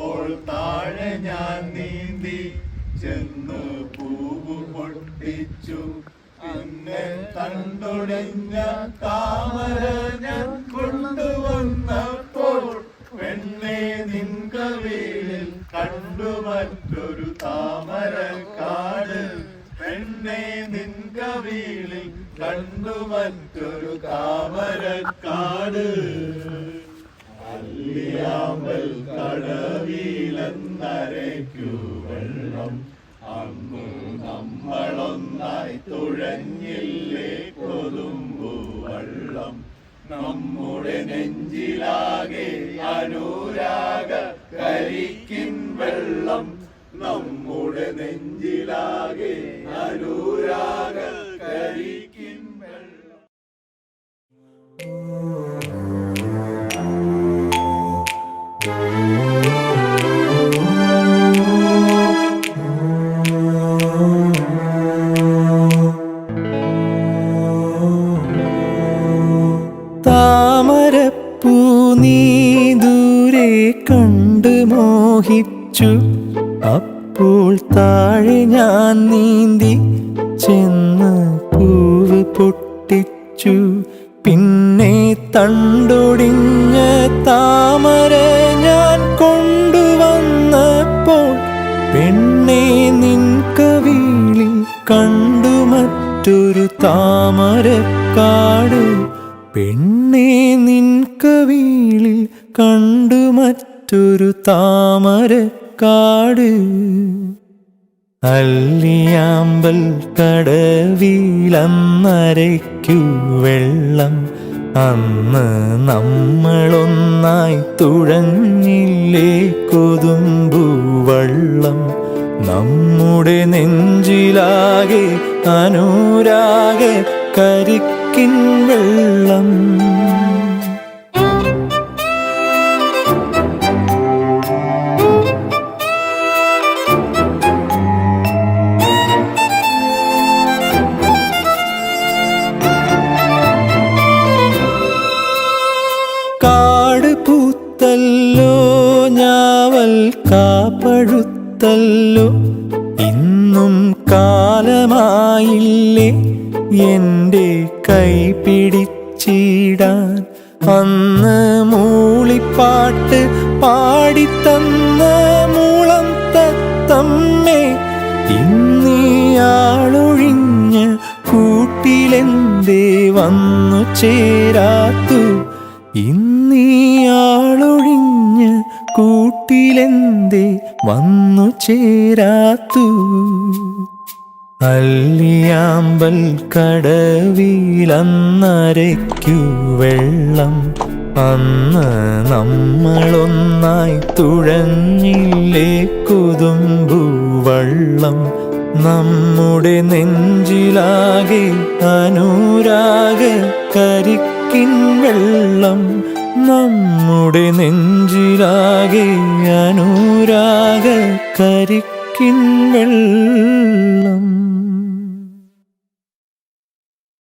അപ്പോൾ താഴെ ഞാൻ നീന്തി ചെന്ന് പൂവ് പൊട്ടിച്ചു. പിന്നെ തണ്ടൊടിഞ്ഞ താമര ഞാൻ കൊണ്ടുവന്നപ്പോൾ പെണ്ണെ നിൻ കവിളിൽ കണ്ടു മറ്റൊരു താമരക്കാട്. പെണ്ണെ നിൻ കവിളിൽ കണ്ടു മറ്റൊരു താമരക്കാട്. അല്ലിയാമ്പൽ കടവിലെന്നരയ്ക്കു വെള്ളം അന്നു നമ്മളൊന്നായി തുഴഞ്ഞില്ലേ കൊതുമ്പു വള്ളം. നമ്മുടെ നെഞ്ചിലാകെ അനുരാഗ കരിക്കിൻ വെള്ളം. നമ്മുടെ നെഞ്ചിലാകെ അനുരാഗ കരിക്കിൻ വെള്ളം. താമരപ്പൂ നീ ദൂരെ കണ്ട് മോഹിച്ചു. അപ്പോൾ താഴെ ഞാൻ നീന്തി ചെന്ന് പൂവ് പൊട്ടിച്ചു. പിന്നെ തണ്ടൊടിഞ്ഞ താമര ഞാൻ കൊണ്ടുവന്നപ്പോൾ പെണ്ണെ നിൻ കവിളിൽ കണ്ടു മറ്റൊരു താമരക്കാട്. പെണ്ണെ നിൻ കവിളിൽ കണ്ടു മറ്റൊരു താമരക്കാട്. അല്ലിയാമ്പൽ കടവിലന്നരയ്ക്കു വെള്ളം അന്ന് നമ്മളൊന്നായി തുഴഞ്ഞില്ലേ കൊതുമ്പു വള്ളം. നമ്മുടെ നെഞ്ചിലാകെ അനുരാഗ കരിക്കിൻ വെള്ളം. കാട് പൂത്തല്ലോ ഞാവൽ കാപ്പഴുത്തല്ലോ. ഇന്നും കാലമായില്ലേ എൻ്റെ കൈ പിടിച്ചിടാൻ. അന്ന് മൂളിപ്പാട്ട് പാടിത്തന്ന മൂളം തത്തമ്മേ ഇന്നിയാളൊഴിഞ്ഞ കൂട്ടിലെന്തേ വന്നു ചേരാത്തു. ഇന്നിയാളൊഴിഞ്ഞ കൂട്ടിലെന്തേ വന്നു ചേരാത്തു. അല്ലിയാമ്പൽ കടവിലന്നരയ്ക്കു വെള്ളം അന്ന് നമ്മളൊന്നായി തുഴഞ്ഞില്ലേ കൊതുമ്പു വള്ളം. നമ്മുടെ നെഞ്ചിലാകെ അനുരാഗ കരിക്കിൻ വെള്ളം. നമ്മുടെ നെഞ്ചിലാകെ അനുരാഗ കരിക്കിൻ വെള്ളം.